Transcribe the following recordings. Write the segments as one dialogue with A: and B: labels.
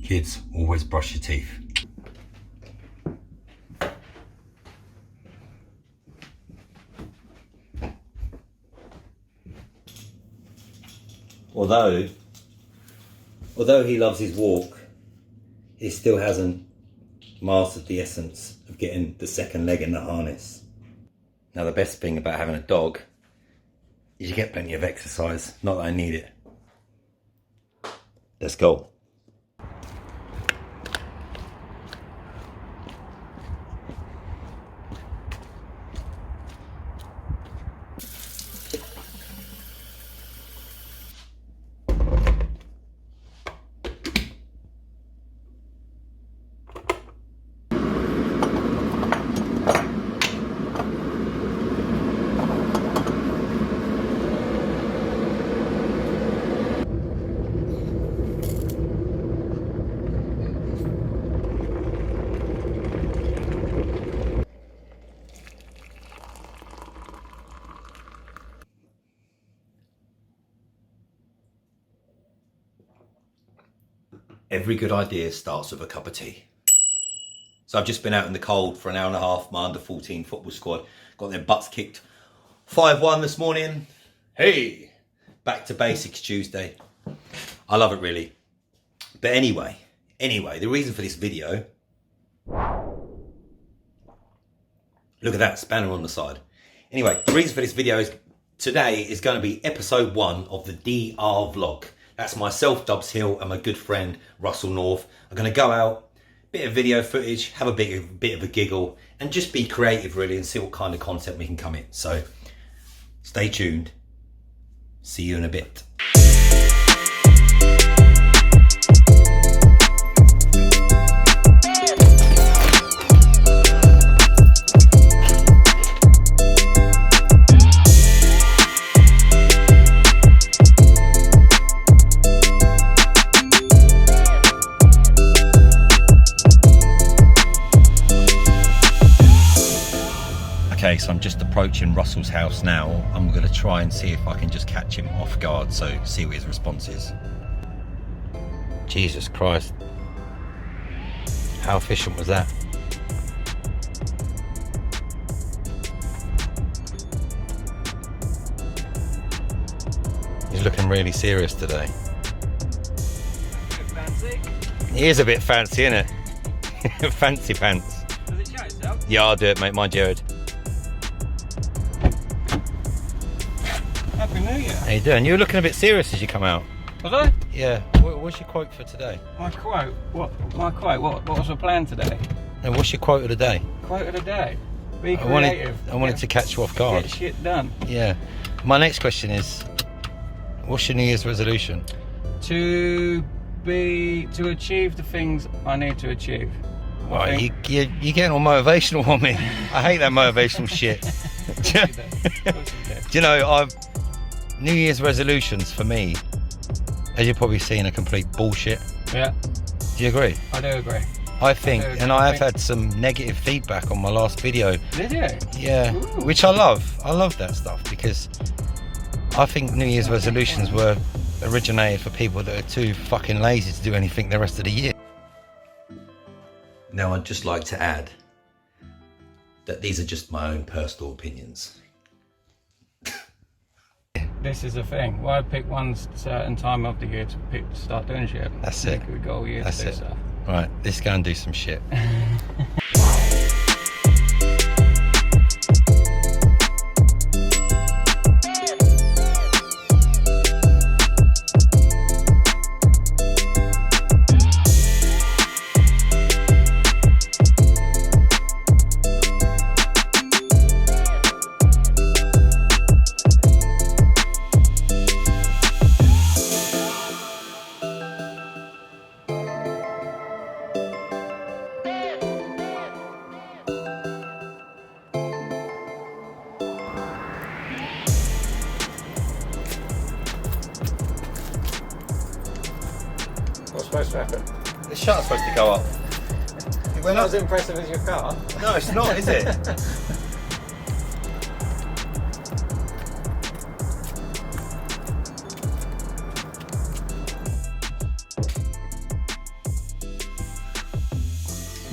A: Kids, always brush your teeth. Although he loves his walk, he still hasn't mastered the essence of getting the second leg in the harness. Now the best thing about having a dog is you get plenty of exercise. Not that I need it. Let's go. Every good idea starts with a cup of tea. So I've just been out in the cold for an hour and a half. My under-14 football squad got their butts kicked 5-1 this morning. Hey, back to basics Tuesday. I love it really. But anyway, the reason for this video, look at that spanner on the side. Anyway, the reason for this video is today is going to be episode 1 of the DR vlog. That's myself, Dubs Hill, and my good friend Russell North. I'm going to go out, bit of video footage, have a bit of a giggle, and just be creative really and see what kind of content we can come in. So stay tuned. See you in a bit. Okay, so I'm just approaching Russell's house now. I'm going to try and see if I can just catch him off guard, so see what his response is. Jesus Christ. How efficient was that? He's looking really serious today.
B: A bit fancy.
A: He is a bit fancy, isn't it? Fancy pants.
B: Does it show itself?
A: Yeah, I'll do it, mate. Mind Jared.
B: Happy New Year.
A: How you doing? You were looking a bit serious as you come out.
B: Was I?
A: Yeah. What's your quote for today?
B: My quote? What? My quote? What was the plan today?
A: And what's your quote of the day?
B: Quote of the day. Be creative.
A: I wanted to catch you off guard.
B: Get shit done.
A: Yeah. My next question is, what's your New Year's resolution?
B: To achieve the things I need to achieve.
A: Well, you're getting all motivational on me. I hate that motivational shit. Do you know, New Year's resolutions for me, as you're probably seeing, are complete bullshit.
B: Yeah.
A: Do you agree?
B: I do agree.
A: I think, and I have had some negative feedback on my last video.
B: Did you?
A: Yeah,
B: Ooh.
A: which I love. I love that stuff because I think New Year's resolutions were originated for people that are too fucking lazy to do anything the rest of the year. Now, I'd just like to add that these are just my own personal opinions.
B: This is the thing. Why pick one certain time of the year to start doing shit?
A: That's it.
B: We got all year
A: That's
B: to do
A: it.
B: stuff.
A: Right, let's go and do some shit.
B: What's supposed to happen?
A: The shutter's supposed to go up. It went
B: Not
A: up.
B: as impressive as your car.
A: No, it's not, is it?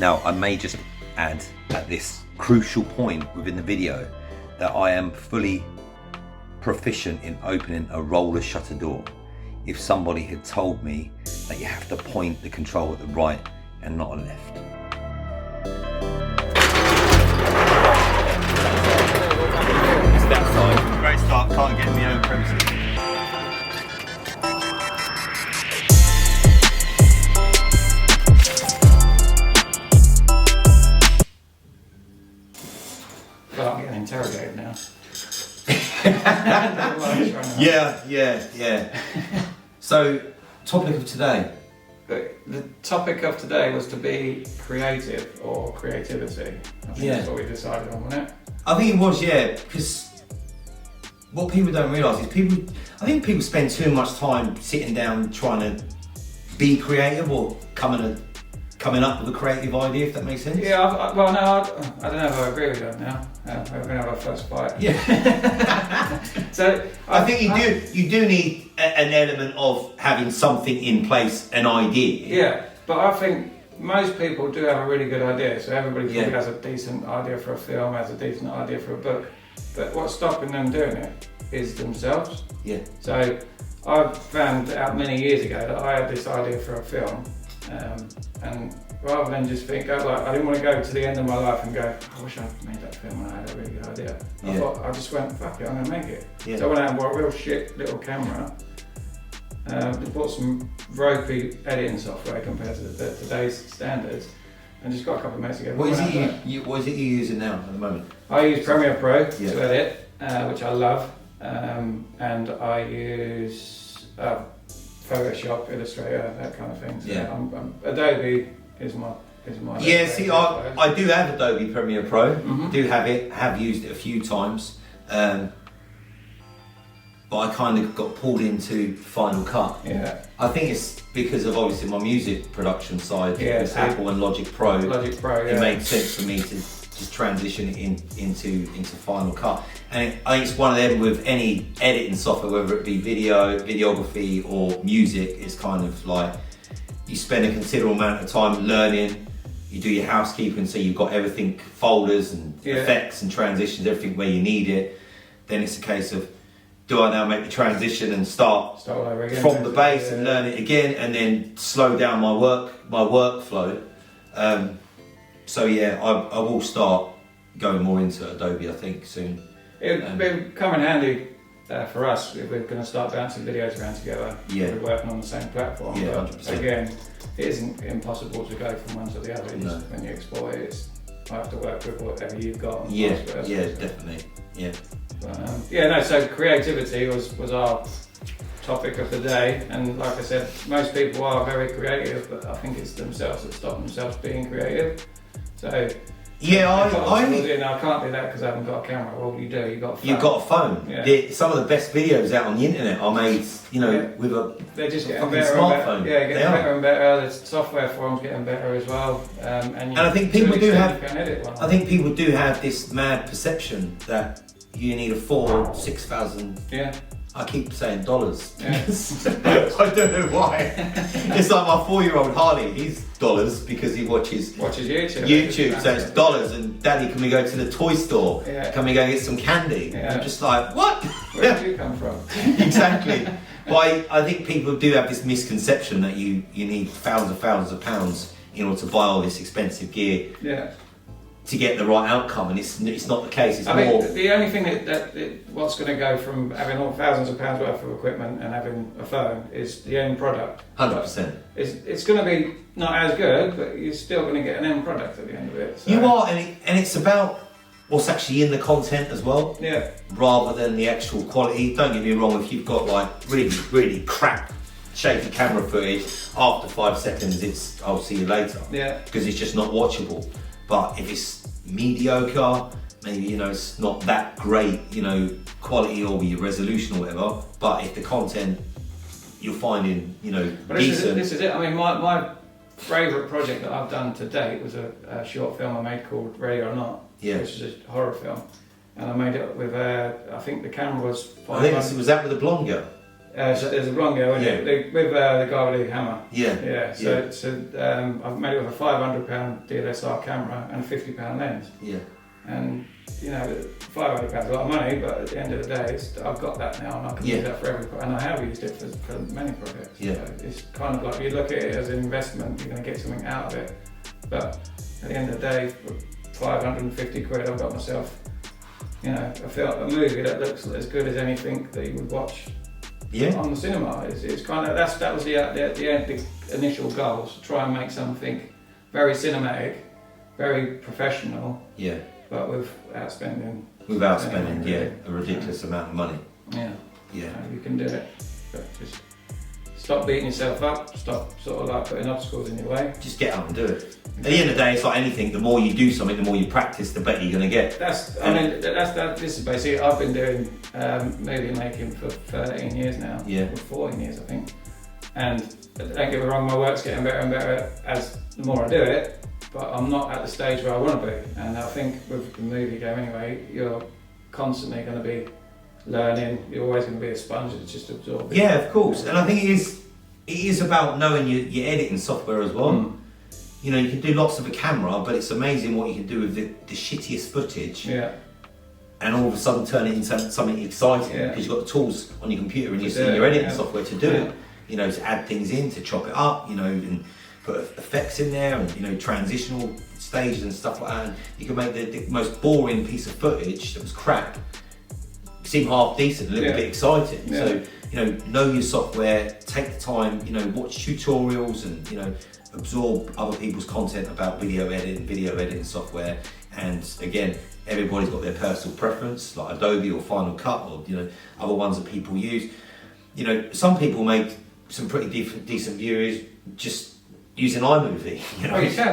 A: Now, I may just add at this crucial point within the video that I am fully proficient in opening a roller shutter door. If somebody had told me that you have to point the control at the right and not a left. It's that side. Great start, can't get me over premises.
B: Well, I'm getting interrogated now.
A: Yeah. So, topic of today.
B: The topic of today was to be creative or creativity. I think that's what we decided on, wasn't it?
A: I think it was, yeah, because what people don't realise is I think people spend too much time sitting down trying to be creative or coming up with a creative idea, if that makes sense.
B: Yeah, I don't know if I agree with that now. We're going to have our first fight.
A: Yeah.
B: So
A: I think you do need an element of having something in place, an idea.
B: Yeah, but I think most people do have a really good idea. So everybody probably has a decent idea for a film, has a decent idea for a book. But what's stopping them doing it is themselves.
A: Yeah.
B: So I found out many years ago that I had this idea for a film. And rather than just think, I didn't want to go to the end of my life and go, I wish I'd made that film when I had a really good idea. I just went, fuck it, I'm going to make it.
A: Yeah.
B: So I went out and bought a real shit little camera. Bought some ropey editing software compared to today's standards, and just got a couple of mates together.
A: What is it you're using now at the moment?
B: I use Premiere Pro to edit, which I love, and I use Photoshop, Illustrator, that kind of thing. So Adobe is my.
A: Yeah, see, I do have Adobe Premiere Pro. Do have it. Have used it a few times. But I kind of got pulled into Final Cut. Yeah. I think it's because of obviously my music production side.
B: Yeah.
A: With Apple and Logic Pro.
B: It
A: made sense for me to just transition it into Final Cut. And I think it's one of them with any editing software, whether it be videography or music, it's kind of like you spend a considerable amount of time learning. You do your housekeeping, so you've got everything, folders and effects and transitions, everything where you need it. Then it's a case of, do I now make the transition and start
B: over again,
A: from the base and learn it again, and then slow down my workflow? So yeah, I will start going more into Adobe, I think, soon.
B: It would come in handy for us if we're going to start bouncing videos around together.
A: Yeah.
B: We're working on the same platform.
A: Yeah,
B: but
A: 100%.
B: again, it isn't impossible to go from one to the other.
A: No.
B: When you export it, I have to work with whatever you've got. And
A: Yeah,
B: vice versa,
A: yeah,
B: so.
A: definitely. Yeah.
B: But, so creativity was our topic of the day, and like I said, most people are very creative, but I think it's themselves that stop themselves being creative. So
A: yeah,
B: I can't do that because I haven't got a camera. Well, you do. You've got a phone.
A: You've got a phone.
B: Yeah.
A: Some of the best videos out on the internet are made, with a
B: They're just getting
A: fucking
B: better
A: smartphone.
B: and better. Yeah, getting better and better. The software for them's getting better as well. And
A: I think people do have.
B: You can edit one.
A: I think people do have this mad perception that you need a $4,000-6,000.
B: Yeah.
A: I keep saying dollars.
B: Yeah.
A: I don't know why. It's like my 4-year-old Harley. He's dollars because he watches
B: YouTube.
A: So it's dollars. And Daddy, can we go to the toy store?
B: Yeah.
A: Can we go get some candy?
B: Yeah.
A: I'm just like, what?
B: Where did you come from?
A: Exactly. But I think people do have this misconception that you need thousands of pounds in order to buy all this expensive gear.
B: Yeah.
A: To get the right outcome, and it's not the case. It's
B: I
A: more.
B: mean, the only thing what's going to go from having all thousands of pounds worth of equipment and having a phone is the end product.
A: 100%.
B: It's going to be not as good, but you're still going to get an end product at the end of it. So.
A: You are, and it's about what's actually in the content as well.
B: Yeah.
A: Rather than the actual quality. Don't get me wrong. If you've got like really crap, shaky camera footage, after 5 seconds, it's I'll see you later.
B: Yeah.
A: Because it's just not watchable. But if it's mediocre, maybe it's not that great, quality or your resolution or whatever. But if the content you're finding,
B: but
A: decent.
B: This is it. I mean, my favourite project that I've done to date was a short film I made called Ready or Not, which is a horror film, and I made it with I think the camera was.
A: I think was that with the blonde girl.
B: There's a blonde girl,
A: Yeah.
B: with the guy with the hammer.
A: Yeah.
B: Yeah. I've made it with a £500 DSLR camera and a £50 lens.
A: Yeah.
B: And £500 is a lot of money, but at the end of the day, I've got that now, and I can use that for every project, and I have used it for many projects.
A: Yeah.
B: So it's kind of like you look at it as an investment, you're going to get something out of it. But at the end of the day, for 550 quid, I've got myself, a movie that looks as good as anything that you would watch on the cinema. It's kind of that was the initial goals, to try and make something very cinematic, very professional.
A: Yeah.
B: But without spending.
A: A ridiculous amount of money.
B: Yeah.
A: Yeah.
B: You can do it, but just stop beating yourself up. Stop sort of like putting obstacles in your way.
A: Just get out and do it. At the end of the day, it's like anything. The more you do something, the more you practice, the better you're going to get.
B: This is basically. I've been doing movie making for 13 years now.
A: Yeah.
B: Or 14 years, I think. And don't get me wrong, my work's getting better and better as the more I do it. But I'm not at the stage where I want to be, and I think with the movie game anyway, you're constantly going to be learning. You're always going to be a sponge that's just absorbing.
A: Yeah, of course, and I think it is about knowing your editing software as well. You can do lots of a camera, but it's amazing what you can do with the shittiest footage.
B: Yeah.
A: And all of a sudden turn it into something exciting because you've got the tools on your computer and your editing software to do it. To add things in, to chop it up, and put effects in there and transitional stages and stuff like that. And you can make the most boring piece of footage that was crap seem half decent, a little bit exciting.
B: Yeah.
A: So know your software, take the time, watch tutorials and absorb other people's content about video editing software. And again, everybody's got their personal preference, like Adobe or Final Cut or other ones that people use. Some people make some pretty decent viewers just using iMovie,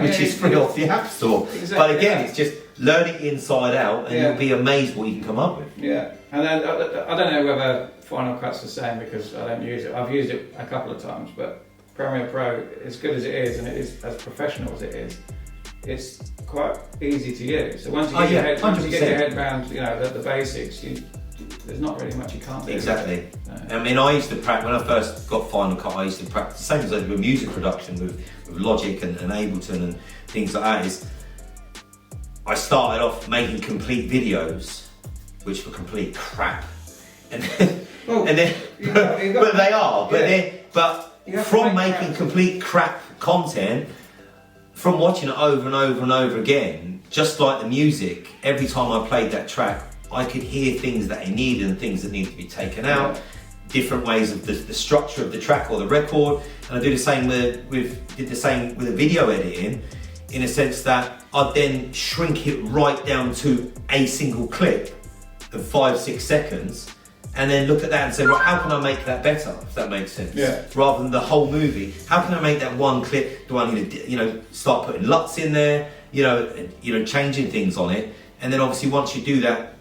A: which is free off the App Store.
B: Exactly,
A: but again, it's just learn it inside out, and you'll be amazed what you can come up with.
B: Yeah, and then I don't know whether Final Cut's the same because I don't use it. I've used it a couple of times, but Premiere Pro, as good as it is, and it is as professional as it is, it's quite easy to use. So once you get, your head around, the basics, there's not really much you can't do.
A: Exactly. I mean, I used to practice, when I first got Final Cut, I used to practice, the same as I did with music production, with Logic and Ableton and things like that, is I started off making complete videos, which were complete crap. And then, from making complete crap content, from watching it over and over and over again, just like the music, every time I played that track, I could hear things that I needed and things that needed to be taken out, different ways of the structure of the track or the record. And I did the same with the video editing, in a sense that I'd then shrink it right down to a single clip of 5-6 seconds, and then look at that and say, right, how can I make that better, if that makes sense?
B: Yeah.
A: Rather than the whole movie, how can I make that one clip? Do I need to, start putting LUTs in there, changing things on it? And then obviously once you do that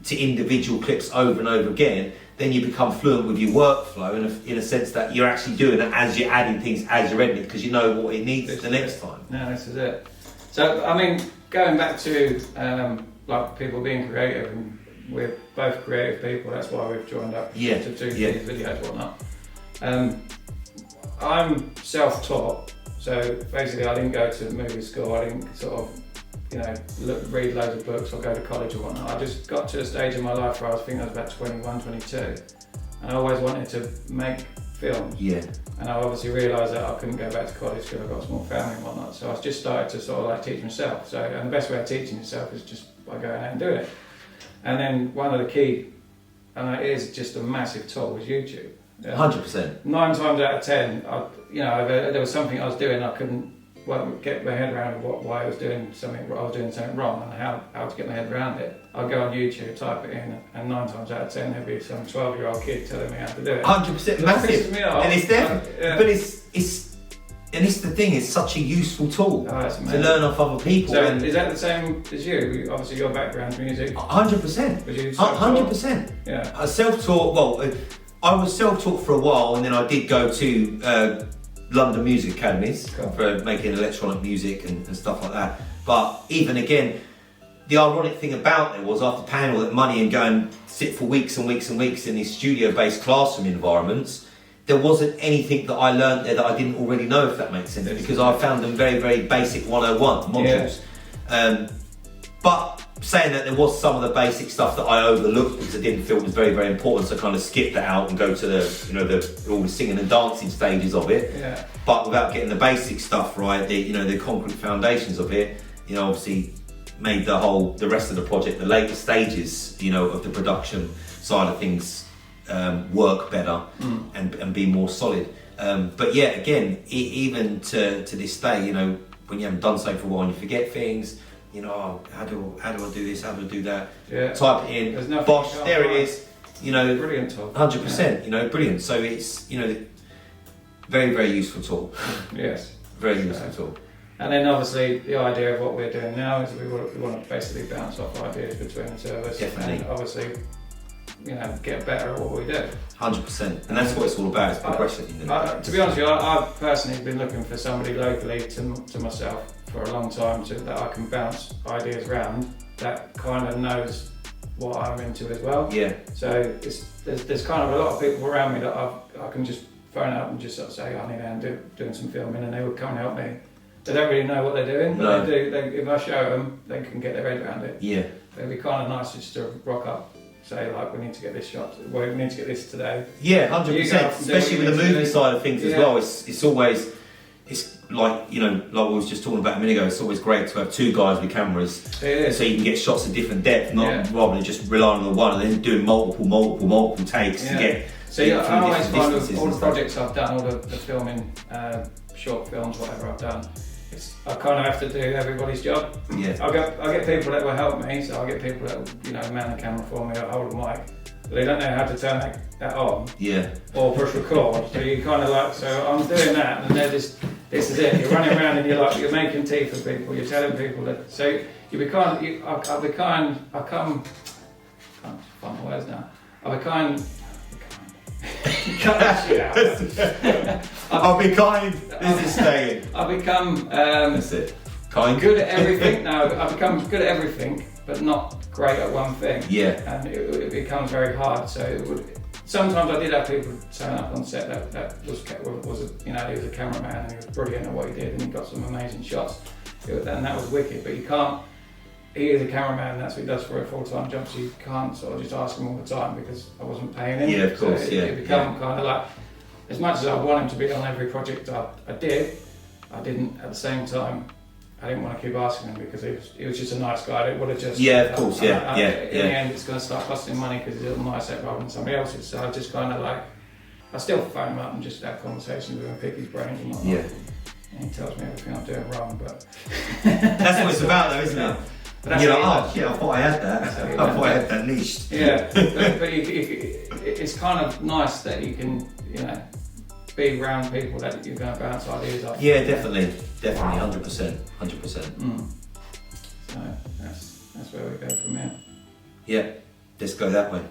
A: to individual clips over and over again, then you become fluent with your workflow, and in a sense that you're actually doing it as you're adding things, as you're editing, because you know what it needs the next time.
B: No, this is it. So, I mean, going back to like people being creative, and we're both creative people, that's why we've joined up to do these videos and whatnot. I'm self-taught, so basically I didn't go to movie school, I didn't sort of read loads of books or go to college or whatnot. I just got to a stage in my life where I was about 21, 22, and I always wanted to make films. Yeah. And I obviously realised that I couldn't go back to college because I've got a small family and whatnot. So I just started to sort of like teach myself. And the best way of teaching yourself is just by going out and doing it. And then one of the key, and it is just a massive tool, is YouTube.
A: 100%.
B: 9 times out of 10, there was something I was doing I couldn't get my head around why I was doing something wrong and how to get my head around it. I'll go on YouTube, type it in, and 9 times out of 10 there'll be some 12-year-old kid telling me how to do it.
A: 100% massive. And it's definitely, but it's the thing, it's such a useful tool to learn off other people.
B: So is that the same as you? Obviously your background's music.
A: 100%. 100%.
B: Yeah.
A: I self-taught, I was self-taught for a while, and then I did go to London Music Academies for making electronic music and stuff like that. But even again, the ironic thing about it was, after paying all that money and going sit for weeks and weeks and weeks in these studio-based classroom environments, there wasn't anything that I learned there that I didn't already know, if that makes sense, because I found them very, very basic 101 modules. But saying that, there was some of the basic stuff that I overlooked because I didn't feel was very, very important, so I kind of skipped that out and go to the all the singing and dancing stages of it.
B: Yeah.
A: But without getting the basic stuff right, the concrete foundations of it, obviously made the rest of the project, the later stages, of the production side of things, work better and be more solid. But yeah, again, even to this day, when you haven't done something for a while and you forget things, how do I do this? How do I do that?
B: Yeah.
A: Type it in. Bosh, there it is.
B: Brilliant tool.
A: 100%. Brilliant. So it's very, very useful tool.
B: Yes.
A: Very useful tool.
B: And then obviously the idea of what we're doing now is we want to basically bounce off ideas between the two of us.
A: Definitely.
B: And obviously, get better at what we do.
A: 100%. And that's what it's all about. It's progression.
B: To be honest with you, I've personally been looking for somebody locally to myself for a long time that I can bounce ideas around, that kind of knows what I'm into as well.
A: Yeah.
B: So there's kind of a lot of people around me that I can just phone up and just sort of say, I need help doing some filming, and they would come and help me. They don't really know what they're doing, but they do. If I show them, they can get their head around it.
A: Yeah.
B: It'd be kind of nice just to rock up, say like, we need to get this shot, we need to get this today.
A: Yeah, 100%. Especially with the movie side of things as well. It's always, it's like, like we was just talking about a minute ago, it's always great to have two guys with cameras, so you can get shots of different depth, rather than just relying on the one and then doing multiple takes to get.
B: So I always find with all the projects I've done, all the filming, short films, whatever I've done, I kind of have to do everybody's job.
A: Yeah.
B: I get people that will help me, so I get people that will, man the camera for me, or hold the mic. But they don't know how to turn that on.
A: Yeah.
B: Or push record. So you kind of like, so I'm doing that, and they're just, this is it. You're running around and you're making tea for people. You're telling people that. So I can't find my words now. Cut that shit out.
A: I'll be kind. This is staying.
B: I've become
A: that's it. Kind.
B: good at everything. No, I've become good at everything, but not great at one thing.
A: Yeah.
B: And it becomes very hard. So sometimes I did have people turn up on set that was he was a cameraman and he was brilliant at what he did and he got some amazing shots. And that was wicked. But you can't. He is a cameraman, and that's what he does for a full-time job, so you can't sort of just ask him all the time because I wasn't paying him.
A: Yeah, of course,
B: so it became kind of like, as much as I want him to be on every project I did, I didn't, at the same time, I didn't want to keep asking him because he was just a nice guy. It would have just...
A: Yeah, of course, In the
B: end, it's going to start costing money because he's on my set rather than somebody else's, so I just kind of like, I still phone him up and just have conversations with him, pick his brains and whatnot.
A: Yeah.
B: And he tells me everything I'm doing wrong, but...
A: That's what it's about though, isn't it? You're like, oh shit, I thought I had that. I thought I had that niche.
B: Yeah, but it's kind of nice that you can, be around people that you're going to bounce ideas off.
A: Yeah, definitely, 100%.
B: So that's where we go from here.
A: Yeah, let's go that way.